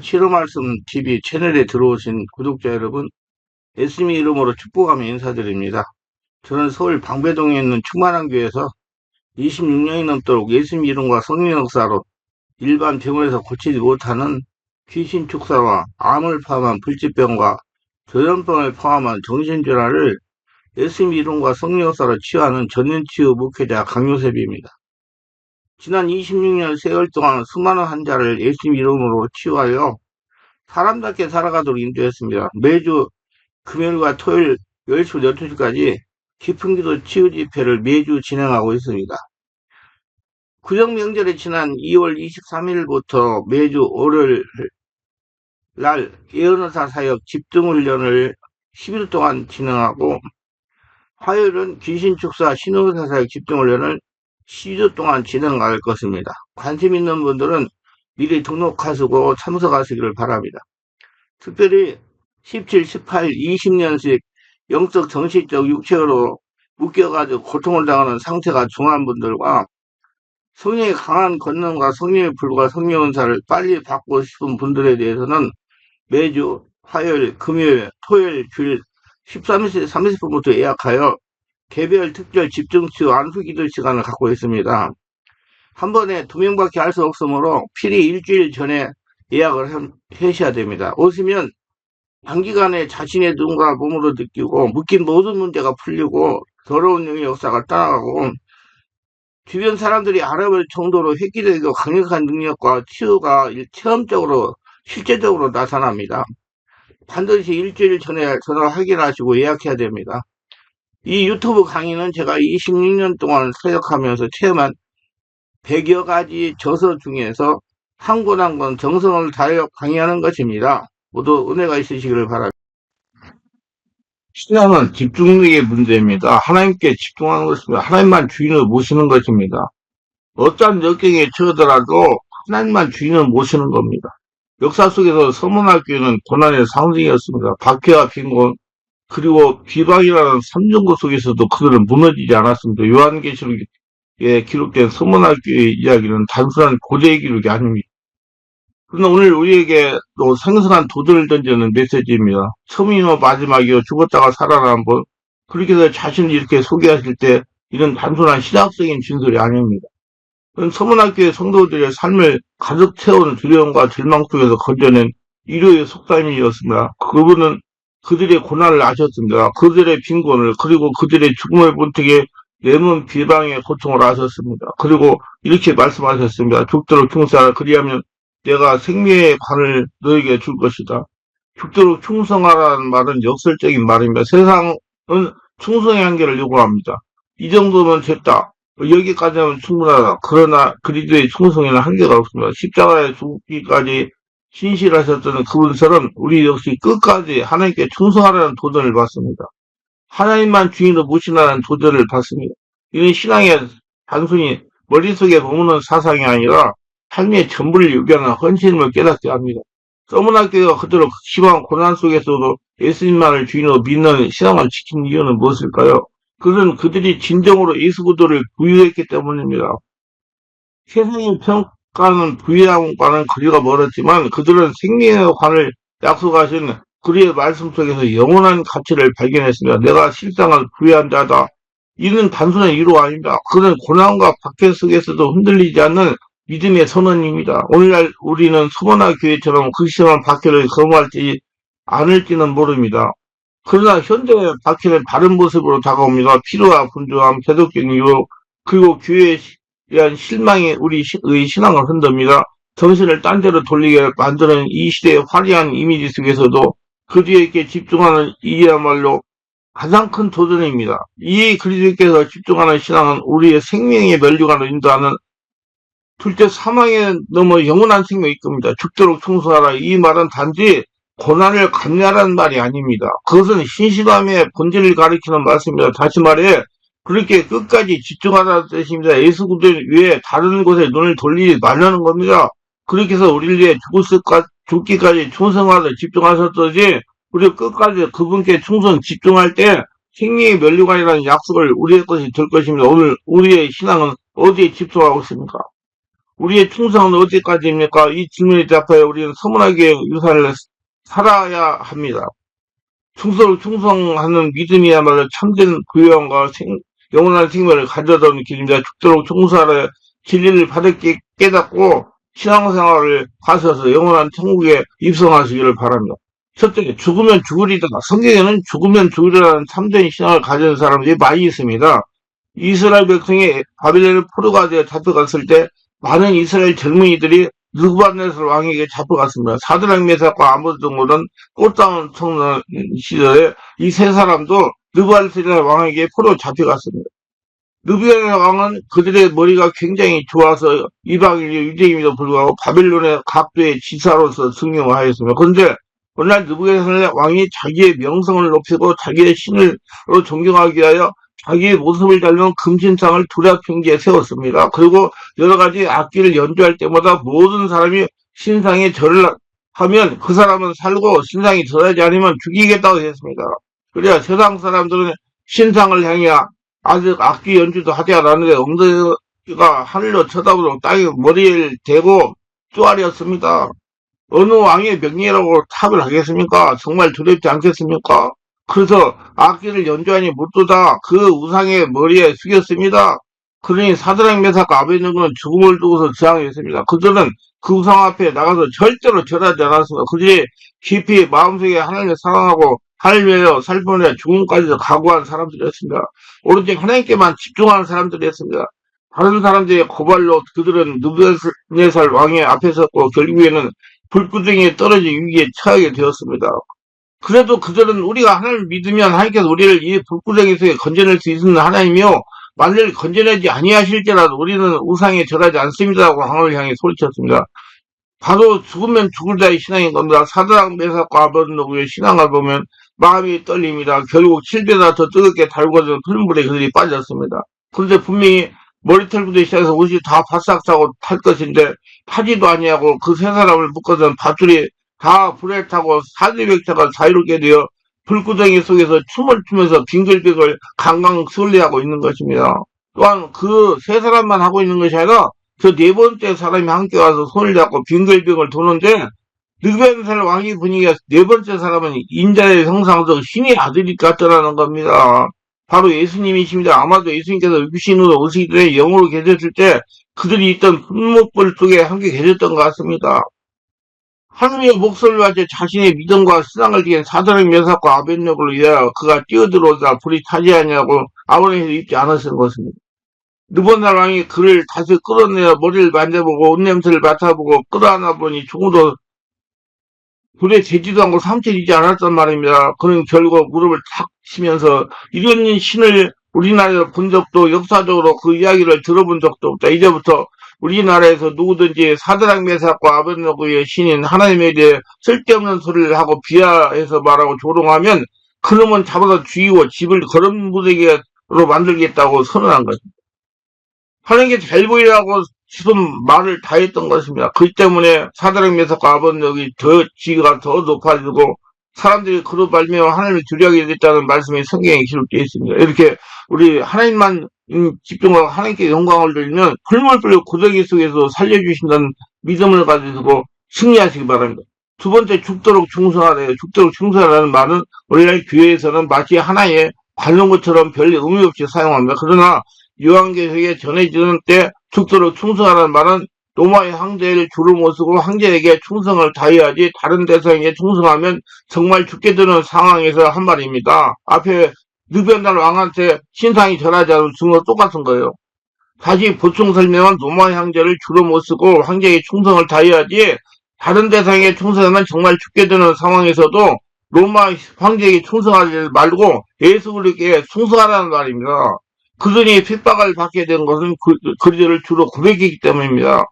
치료 말씀 TV 채널에 들어오신 구독자 여러분, 예수님 이름으로 축복하며 인사드립니다. 저는 서울 방배동에 있는 충만한 교회에서 26년이 넘도록 예수님 이름과 성령 역사로 일반 병원에서 고치지 못하는 귀신 축사와 암을 포함한 불치병과 조현병을 포함한 정신질환을 예수님 이름과 성령 역사로 치유하는 전인치유 목회자 강요셉입니다. 지난 26년 세월 동안 수많은 환자를 예수님 이름으로 치유하여 사람답게 살아가도록 인도했습니다. 매주 금요일과 토요일 10시부터 12시까지 깊은 기도 치유 집회를 매주 진행하고 있습니다. 구정 명절에 지난 2월 23일부터 매주 월요일 날 예언의사 사역 집중훈련을 10일 동안 진행하고, 화요일은 귀신축사 신호의사 사역 집중훈련을 12주 동안 진행할 것입니다. 관심 있는 분들은 미리 등록하시고 참석하시기를 바랍니다. 특별히 17, 18, 20년씩 영적, 정신적, 육체로 묶여가지고 고통을 당하는 상태가 중한 분들과 성령의 강한 권능과 성령의 불과 성령 은사를 빨리 받고 싶은 분들에 대해서는 매주 화요일, 금요일, 토요일, 주일 13시 30분부터 예약하여 개별 특별 집중치유 안수기도 시간을 갖고 있습니다. 한 번에 2명밖에 할 수 없으므로 필히 일주일 전에 예약을 하셔야 됩니다. 오시면 단기간에 자신의 눈과 몸으로 느끼고 묶인 모든 문제가 풀리고 더러운 영의 역사가 떠나가고 주변 사람들이 알아볼 정도로 획기적이고 강력한 능력과 치유가 체험적으로 실제적으로 나타납니다. 반드시 일주일 전에 전화 확인하시고 예약해야 됩니다. 이 유튜브 강의는 제가 26년 동안 사역하면서 체험한 100여 가지 저서 중에서 한 권 한 권 정성을 다하여 강의하는 것입니다. 모두 은혜가 있으시기를 바랍니다. 신앙은 집중력의 문제입니다. 하나님께 집중하는 것입니다. 하나님만 주인을 모시는 것입니다. 어떠한 역경에 처하더라도 하나님만 주인을 모시는 겁니다. 역사 속에서 서문학교는 고난의 상징이었습니다. 박해와 빈곤, 그리고 비방이라는 삼중고 속에서도 그들은 무너지지 않았습니다. 요한계시록에 기록된 서문학교의 이야기는 단순한 고대의 기록이 아닙니다. 그러나 오늘 우리에게 또 생생한 도전을 던지는 메시지입니다. 처음이며 마지막이요 죽었다가 살아난 분, 그렇게 해서 자신을 이렇게 소개하실 때 이런 단순한 신학적인 진술이 아닙니다. 서문학교의 성도들의 삶을 가득 채운 두려움과 절망 속에서 건져낸 위로의 속담이었습니다. 그분은 그들의 고난을 아셨습니다. 그들의 빈곤을, 그리고 그들의 죽음을 본뜨게 내문 비방의 고통을 아셨습니다. 그리고 이렇게 말씀하셨습니다. 죽도록 충성하라. 그리하면 내가 생명의 관을 너에게 줄 것이다. 죽도록 충성하라는 말은 역설적인 말입니다. 세상은 충성의 한계를 요구합니다. 이 정도면 됐다. 여기까지 하면 충분하다. 그러나 그리스도의 충성에는 한계가 없습니다. 십자가에 죽기까지 신실하셨던 그분처럼 우리 역시 끝까지 하나님께 충성하라는 도전을 받습니다. 하나님만 주인으로 모시라는 도전을 받습니다. 이는 신앙의 단순히 머릿속에 머무는 사상이 아니라 삶의 전부를 요구하는 헌신임을 깨닫게 합니다. 서문학교가 그토록 심한 고난 속에서도 예수님만을 주인으로 믿는 신앙을 지킨 이유는 무엇일까요? 그것은 그들이 진정으로 예수 그리스도를 부유했기 때문입니다. 세상의 평가는 부유함과는 거리가 멀었지만 그들은 생명의 관을 약속하신 그리의 말씀 속에서 영원한 가치를 발견했습니다. 내가 실상은 부유한 자다. 이는 단순한 위로가 아닙니다. 그는 고난과 박해 속에서도 흔들리지 않는 믿음의 선언입니다. 오늘날 우리는 서문화 교회처럼 그 심한 박해를 경험하지 않을지는 모릅니다. 그러나 현대의 박해는 다른 모습으로 다가옵니다. 피로와 분주함, 세속적인 유혹, 그리고 교회에 대한 실망이 우리의 신앙을 흔듭니다. 정신을 딴 데로 돌리게 만드는 이 시대의 화려한 이미지 속에서도 그 뒤에 있게 집중하는 이야말로 가장 큰 도전입니다. 이 그리스도께서 집중하는 신앙은 우리의 생명의 면류관을 인도하는 둘째 사망에 넘어 영원한 생명이 겁니다. 죽도록 충성하라. 이 말은 단지 고난을 감내하라는 말이 아닙니다. 그것은 신실함의 본질을 가리키는 말씀입니다. 다시 말해 그렇게 끝까지 집중하라는 뜻입니다. 예수 그리스도 외에 다른 곳에 눈을 돌리지 말라는 겁니다. 그렇게 해서 우리를 위해 죽기까지 충성하듯 집중하셨듯이 우리 끝까지 그분께 충성 집중할 때 생명의 면류관이라는 약속을 우리의 것이 될 것입니다. 오늘 우리의 신앙은 어디에 집중하고 있습니까? 우리의 충성은 어디까지입니까? 이 질문에 대답하여 우리는 서문학의 유산을 살아야 합니다. 충성하는 믿음이야말로 참된 부유함과 영원한 생명을 가져다 는 길입니다. 죽도록 충성하라 진리를 바르게 깨닫고 신앙생활을 하셔서 영원한 천국에 입성하시기를 바랍니다. 첫째, 죽으면 죽으리다. 성경에는 죽으면 죽으리라는 참된 신앙을 가진 사람들이 많이 있습니다. 이스라엘 백성이 바빌론의 포로가 되어 잡혀갔을 때 많은 이스라엘 젊은이들이 느부갓네살 왕에게 잡혀갔습니다. 사드락 메삭과 아벤노고는 꽃다운 청년 시절에 이 세 사람도 느부갓네살 왕에게 포로 잡혀갔습니다. 느부갓네살 왕은 그들의 머리가 굉장히 좋아서 이방인 유대인임에도 불구하고 바빌론의 각도의 지사로서 승용하였습니다. 그런데 어느 날 느부갓네살 왕이 자기의 명성을 높이고 자기의 신을 존경하기 위하여 자기의 모습을 닮은 금신상을 두라핑지에 세웠습니다. 그리고 여러 가지 악기를 연주할 때마다 모든 사람이 신상에 절을 하면 그 사람은 살고 신상이 절하지 않으면 죽이겠다고 했습니다. 그래야 세상 사람들은 신상을 향해 아직 악기 연주도 하지 않았는데 엉덩이가 하늘로 쳐다보도록 땅에 머리를 대고 쪼아렸습니다. 어느 왕의 명예라고 탑을 하겠습니까? 정말 두렵지 않겠습니까? 그래서 악기를 연주하니 모두 다 그 우상의 머리에 숙였습니다. 그러니 사드락 메삭과 아벤노고는 죽음을 두고서 저항했습니다. 그들은 그 우상 앞에 나가서 절대로 절하지 않았습니다. 그들이 깊이 마음속에 하나님을 사랑하고 하나님을 살펴내 죽음까지도 각오한 사람들이었습니다. 오로지 하나님께만 집중하는 사람들이었습니다. 다른 사람들의 고발로 그들은 느부갓네살 왕의 앞에 섰고 결국에는 불구덩이에 떨어진 위기에 처하게 되었습니다. 그래도 그들은 우리가 하나님을 믿으면 하나님께서 우리를 이 불구덩이에서 건져낼 수 있는 하나님이요 만일 건져내지 아니하실지라도 우리는 우상에 절하지 않습니다라고 하나님을 향해 소리쳤습니다. 바로 죽으면 죽을 자의 신앙인 겁니다. 사드락 메삭과 아벤노고의 신앙을 보면 마음이 떨립니다. 결국 7배나 더 뜨겁게 달궈진 풀물에 그들이 빠졌습니다. 그런데 분명히 머리털부터 시작해서 옷이 다 바싹 타고 탈 것인데 타지도 아니하고 그 세 사람을 묶어둔 밧줄이 다 불에 타고 사지백차가 자유롭게 되어 불구덩이 속에서 춤을 추면서 빙글빙글 강강 순례하고 있는 것입니다. 또한 그 세 사람만 하고 있는 것이 아니라 그 네 번째 사람이 함께 와서 손을 잡고 빙글빙글 도는데 느부갓네살 왕이 분위기가 네 번째 사람은 인자의 형상으로 신의 아들이 같더라는 겁니다. 바로 예수님이십니다. 아마도 예수님께서 육신으로 오시기 영으로 계셨을 때 그들이 있던 풀목불 속에 함께 계셨던 것 같습니다. 하느님의 목소리를 가지고 자신의 믿음과 신앙을 지킨 사드락 메삭과 아벤노고를 위하여 그가 뛰어들어오자 불이 타지 아니하고 아버님에서 입지 않으신 것입니다. 느부갓네살 왕이 그를 다시 끌어내어 머리를 만져보고 옷냄새를 맡아보고 끌어안아 보니 죽어도 불에 재지도 않고 삼켜지지 않았단 말입니다. 그는 결국 무릎을 탁 치면서 이런 신을 우리나라에서 본 적도 역사적으로 그 이야기를 들어본 적도 없다. 이제부터 우리나라에서 누구든지 사드락 메삭과 아벤노고의 신인 하나님에 대해 쓸데없는 소리를 하고 비하해서 말하고 조롱하면 그놈은 잡아서 죽이고 집을 거름무대기로 만들겠다고 선언한 것입니다. 하나님께 잘 보이라고 지금 말을 다 했던 것입니다. 그 때문에 사드락 메삭과 아벤노고의 더 지위가 더 높아지고 사람들이 그로 말미암아 하나님을 두려워하게 됐다는 말씀이 성경에 기록되어 있습니다. 이렇게 우리 하나님만 집중하고 하나님께 영광을 돌리면 풀물불 고더기 속에서 살려주신다는 믿음을 가지고 승리하시기 바랍니다. 두 번째, 죽도록 충성하래요. 죽도록 충성하라는 말은 오늘날 교회에서는 마치 하나의 관용구처럼 별 의미 없이 사용합니다. 그러나 요한계시록에 전해지는 때 죽도록 충성하라는 말은 로마의 황제를 주로 모시고 황제에게 충성을 다해야지 다른 대상에게 충성하면 정말 죽게 되는 상황에서 한 말입니다. 앞에 느부갓네살 왕한테 신상이 절하지 않은 증거 똑같은 거예요. 다시 보충 설명은 로마 황제를 주로 모시고 황제에게 충성을 다해야지 다른 대상에게 충성하면 정말 죽게 되는 상황에서도 로마 황제에게 충성하지 말고 예수 그리스도께 충성하라는 말입니다. 그들이 핍박을 받게 된 것은 그들을 주로 고백했기 때문입니다.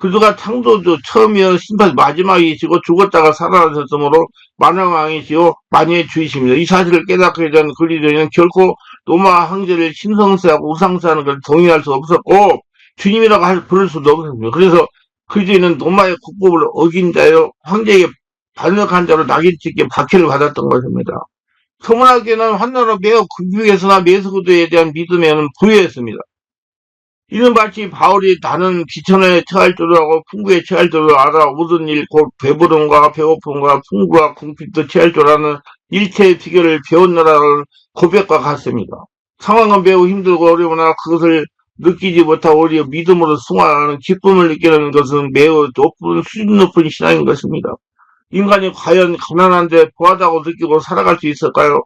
그들가 창조주 처음이요 심판 마지막이시고 죽었다가 살아나셨으므로 만왕왕이시요 만유의 주이십니다. 이 사실을 깨닫게 된 그리스도인은 결코 로마 황제를 신성시하고 우상시하는 것을 동의할 수 없었고 주님이라고 부를 수도 없었습니다. 그래서 그리스도인은 로마의 국법을 어긴 자요 황제에게 반역한 자로 낙인찍게 박해를 받았던 것입니다. 서문학계는 한나라 매우 궁극에서나 메소구도에 대한 믿음에는 부유했습니다. 이는 마치 바울이 나는 비천에 처할 줄을 알고 풍부에 처할 줄을 알아 모든 일 곧 배부름과 배고픔과 풍부와 궁핍도 처할 줄 아는 일체의 비결을 배웠노라는 고백과 같습니다. 상황은 매우 힘들고 어려우나 그것을 느끼지 못하고 오히려 믿음으로 승화하는 기쁨을 느끼는 것은 매우 높은 수준 높은 신앙인 것입니다. 인간이 과연 가난한데 부하다고 느끼고 살아갈 수 있을까요?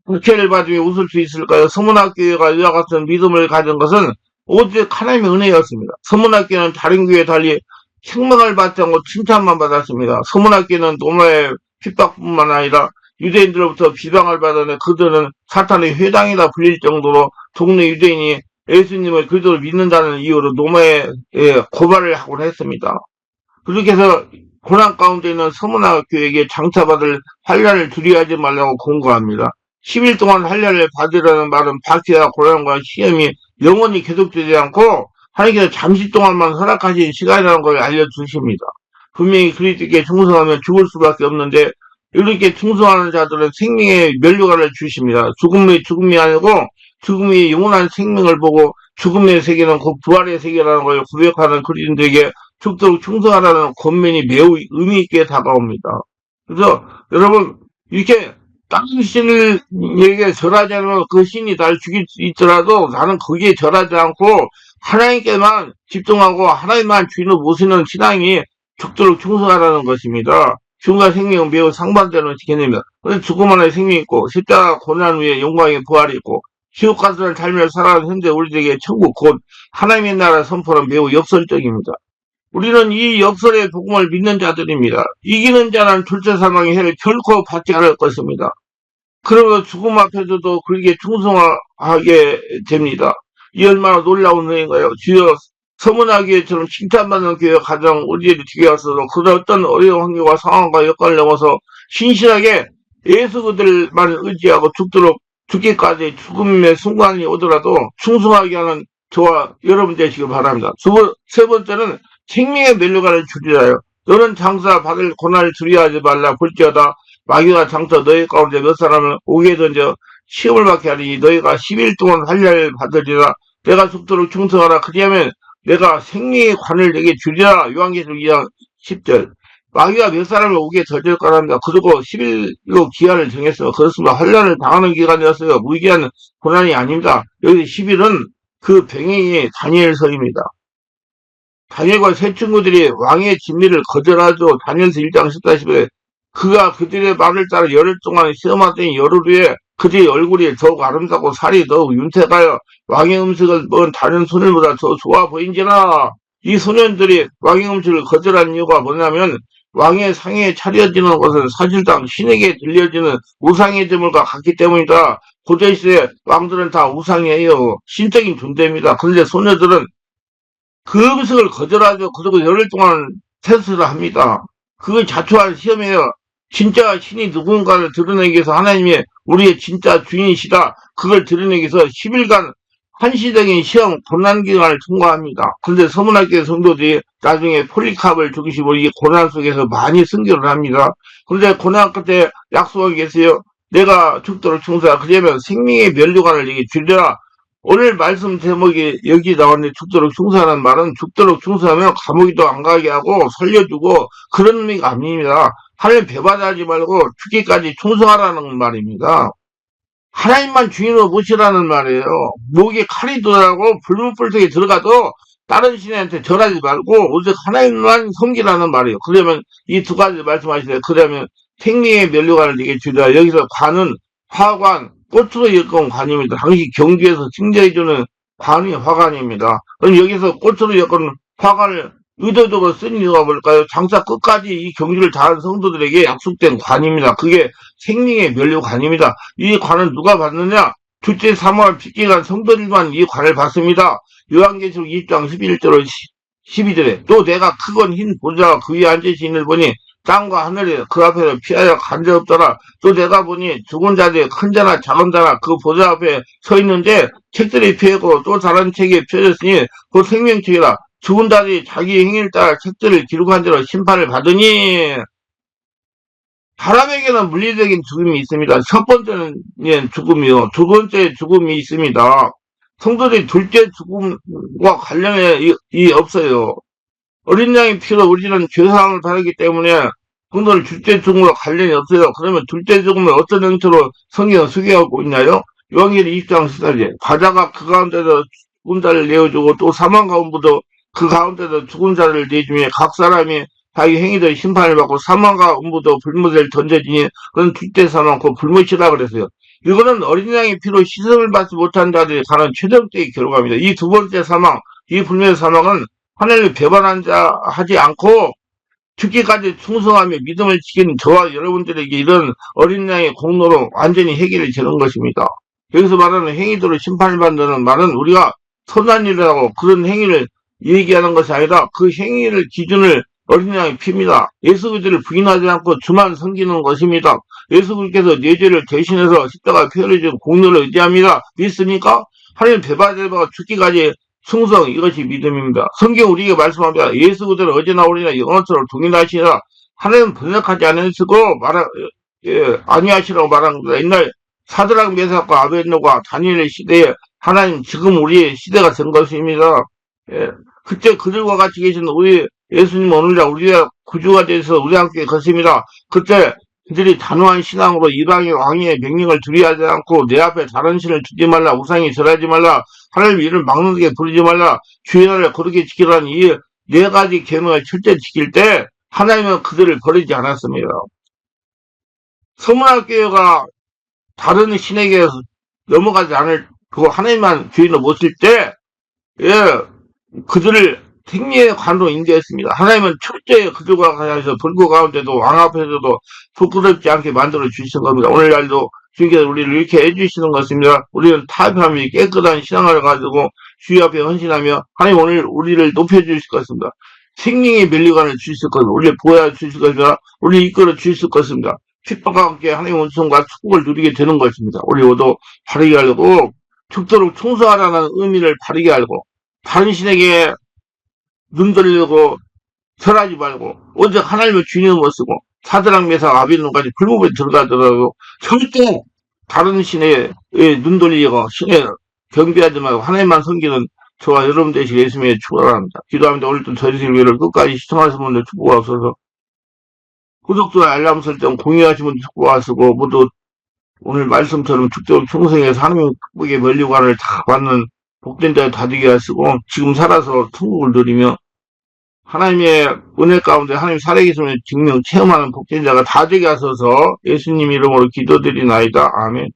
박해를 받으며 웃을 수 있을까요? 서문학교회가 이와 같은 믿음을 가진 것은 오직 하나님의 은혜였습니다. 서문학교는 다른 교회에 달리 생명을 받지 않고 칭찬만 받았습니다. 서문학교는 노마의 핍박뿐만 아니라 유대인들로부터 비방을 받았는데 그들은 사탄의 회당이라 불릴 정도로 동네 유대인이 예수님을 그대로 믿는다는 이유로 노마에 고발을 하곤 했습니다. 그렇게 해서 고난 가운데 있는 서문학교에게 장차받을 환란을 두려워하지 말라고 공고합니다. 10일 동안 환란을 받으라는 말은 박해와 고난과 시험이 영원히 계속되지 않고 하나님께서 잠시 동안만 허락하신 시간이라는 걸 알려주십니다. 분명히 그리스도께 충성하면 죽을 수밖에 없는데 이렇게 충성하는 자들은 생명의 면류관을 주십니다. 죽음이 아니고 죽음이 영원한 생명을 보고 죽음의 세계는 곧 부활의 세계라는 걸 고백하는 그리스도에게 죽도록 충성하라는 권면이 매우 의미 있게 다가옵니다. 그래서 여러분 이렇게 다른 신에게 절하지 않으면 그 신이 나를 죽일 수 있더라도 나는 거기에 절하지 않고 하나님께만 집중하고 하나님만 주인으로 모시는 신앙이 죽도록 충성하라는 것입니다. 죽음과 생명은 매우 상반되는 개념입니다. 그래서 죽음 안에 생명이 있고 십자가 고난 후에 영광의 부활이 있고 지옥 같은 삶을 살아가는 현재 우리에게 천국 곧 하나님의 나라 선포는 매우 역설적입니다. 우리는 이 역설의 복음을 믿는 자들입니다. 이기는 자는 둘째 사망의 해를 결코 받지 않을 것입니다. 그러므로 죽음 앞에서도 그렇게 충성하게 됩니다. 이 얼마나 놀라운 은혜인가요? 주여 서문하기에처럼 칭찬받는 교회 가정 우리들이 뒤에 왔어도 그런 어떤 어려운 환경과 상황과 여건을 넘어서 신실하게 예수 그들만 의지하고 죽도록 죽기까지 죽음의 순간이 오더라도 충성하게 하는 저와 여러분 되시길 바랍니다. 세 번째는 생명의 면류관을 줄이라요. 너는 장사 받을 고난을 두려워하지 말라. 볼지어다 마귀가 장차 너희 가운데 몇 사람을 오게 던져 시험을 받게 하리니 너희가 10일 동안 환란을 받으리라. 내가 죽도록 충성하라. 그리하면 내가 생명의 관을 내게 주리라. 요한계시록 2장 10절. 마귀가 몇 사람을 오게 던질 거랍니다. 그리고 10일로 기한을 정했어요. 그렇습니다. 환란을 당하는 기간이었어요. 무기한 고난이 아닙니다. 여기 10일은 그 병행이 다니엘서입니다. 다니엘과 세 친구들이 왕의 진리를 거절하죠. 다니엘서 1장 14-15에 그가 그들의 말을 따라 열흘 동안 시험하더니 열흘 후에 그들의 얼굴이 더욱 아름답고 살이 더욱 윤택하여 왕의 음식을 먹은 다른 소년보다 더 좋아 보인지라. 이 소년들이 왕의 음식을 거절한 이유가 뭐냐면 왕의 상에 차려지는 것은 사실상 신에게 들려지는 우상의 제물과 같기 때문이다. 고대시대 왕들은 다 우상이에요. 신적인 존재입니다. 그런데 소녀들은 그 음식을 거절하죠. 그리고 열흘 동안 테스트를 합니다. 그걸 자초한 시험이에요. 진짜 신이 누군가를 드러내기 위해서 하나님이 우리의 진짜 주인이시다. 그걸 드러내기 위해서 10일간 한시적인 시험 고난 기간을 통과합니다. 그런데 서문학교의 성도들이 나중에 폴리캅을 죽이시고 이 고난 속에서 많이 승결을 합니다. 그런데 고난 끝에 약속하게 계세요. 내가 죽도록 충성하라. 그러면 생명의 면류관을 내게 주리라. 오늘 말씀 제목이 여기 나왔는데 죽도록 충성하라는 말은 죽도록 충성하면 감옥에도 안 가게 하고 살려주고 그런 의미가 아닙니다. 하나님 배반하지 말고 죽기까지 충성하라는 말입니다. 하나님만 주인으로 모시라는 말이에요. 목에 칼이 들어가고 불문불 속에 들어가도 다른 신한테 절하지 말고 오직 하나님만 섬기라는 말이에요. 그러면 이 두 가지 말씀하시네요. 그러면 생명의 면류관을 내게 주리라. 여기서 관은 화관, 꽃으로 엮은 관입니다. 당시 경주에서 칭찬해주는 관이 화관입니다. 그럼 여기서 꽃으로 엮은 화관을 의도적으로 쓴 이유가 뭘까요? 장사 끝까지 이 경주를 다한 성도들에게 약속된 관입니다. 그게 생명의 면류관입니다. 이 관은 누가 받느냐? 둘째 사모한 핏기간 성도들만 이 관을 받습니다. 요한계시록 2장 11절로 12절에 또 내가 크건 흰 보좌와 그 위에 앉으신 이를 보니 땅과 하늘이 그 앞에서 피하여 간데없더라. 또 내가 보니 죽은 자들이 큰 자나 작은 자나 그 보좌 앞에 서 있는데 책들이 펴고 또 다른 책이 펴졌으니 그 생명책이라. 죽은 자들이 자기 행위를 따라 책들을 기록한 대로 심판을 받으니. 사람에게는 물리적인 죽음이 있습니다. 첫 번째는 죽음이요. 두 번째 죽음이 있습니다. 성도들이 둘째 죽음과 관련이 없어요. 어린 양의 피로 우리는 죄사함을 받았기 때문에 성도는 둘째 죽음과 관련이 없어요. 그러면 둘째 죽음을 어떤 형태로 성경은 소개하고 있나요? 요한계시록 20장 14절 바다가 그 가운데서 죽은 자를 내어주고 또 사망 가운데도 그 가운데서 죽은 자를 내주며 각 사람이 자기 행위대로 심판을 받고 사망과 음부도 불못을 던져지니 그건 둘째 사망 그 불못이라 그랬어요. 이거는 어린 양의 피로 시선을 받지 못한 자들이 가는 최종적인 결과입니다. 이 두 번째 사망, 이 불멸의 사망은 하나님을 배반한 자 하지 않고 죽기까지 충성하며 믿음을 지킨 저와 여러분들에게 이런 어린 양의 공로로 완전히 해결이 되는 것입니다. 여기서 말하는 행위대로 심판을 받는다는 말은 우리가 선한 일이라고 그런 행위를 얘기하는 것이 아니라 그 행위를 기준을 어린 양의 피입니다. 예수 그리스도를 부인하지 않고 주만 섬기는 것입니다. 예수 그리스도께서 내 죄를 대신해서 십자가에 피 흘리신 공로를 의지합니다. 믿습니까? 하나님 배반해서 죽기까지 충성 이것이 믿음입니다. 성경 우리에게 말씀합니다. 예수 그대로 어제나 오리나 영원토록 동일하시라. 하나님은 번역하지 않으시고 아니하시라고 말한 겁니다. 옛날 사드락 메삭과 아벳노가 다니엘의 시대에 하나님 지금 우리의 시대가 된 것입니다. 예, 그때 그들과 같이 계신 우리 예수님 오늘날 우리의 구주가 되어서 우리 함께 걷습니다. 그때 그들이 단호한 신앙으로 이방의 왕의 명령을 두려워하지 않고 내 앞에 다른 신을 두지 말라 우상에 절하지 말라 하나님 이를 막는 게 부르지 말라 주의 나라를 거룩히 지키라는 이 네 가지 계명을 철저히 지킬 때 하나님은 그들을 버리지 않았습니다. 서문학교가 다른 신에게 넘어가지 않을 그 하나님만 주인을 모실 때 예, 그들을 생리의 관으로 인도했습니다. 하나님은 철저히 그들과 관해서 불구 가운데도 왕 앞에서도 부끄럽지 않게 만들어 주신 겁니다. 오늘날도 주님께서 우리를 이렇게 해주시는 것입니다. 우리는 타협하며 깨끗한 신앙을 가지고 주의 앞에 헌신하며 하나님 오늘 우리를 높여주실 것입니다. 생명의 멸류관을 주실 것입니다. 우리를 보호해 주실 것입니다. 우리를 이끌어 주실 것입니다. 핍박과 함께 하나님의 은총과 축복을 누리게 되는 것입니다. 우리 모두 바르게 알고 죽도록 충성하라는 의미를 바르게 알고 다른 신에게 눈 돌리고 절하지 말고 오직 하나님의 주님을 못 쓰고 사드락 메삭 아벳노까지 불법에 들어가더라도 절대 다른 신에 눈 돌리고 신에 경배하지 말고 하나님만 섬기는 저와 여러분 되시길 예수님의 축원합니다. 기도합니다. 오늘도 저희 설교를 끝까지 시청하신 분들 축복하소서. 구독과 알람 설정 공유하신 분들 축복하시고 모두 오늘 말씀처럼 죽도록 충성해서 하나님의 축복의 멸류관을 다 받는 복된 자에 다 되게 하시고 지금 살아서 천국을 누리며 하나님의 은혜 가운데 하나님 살아계심을 증명 체험하는 복된 자가 다 되게 하소서 예수님 이름으로 기도드리나이다. 아멘.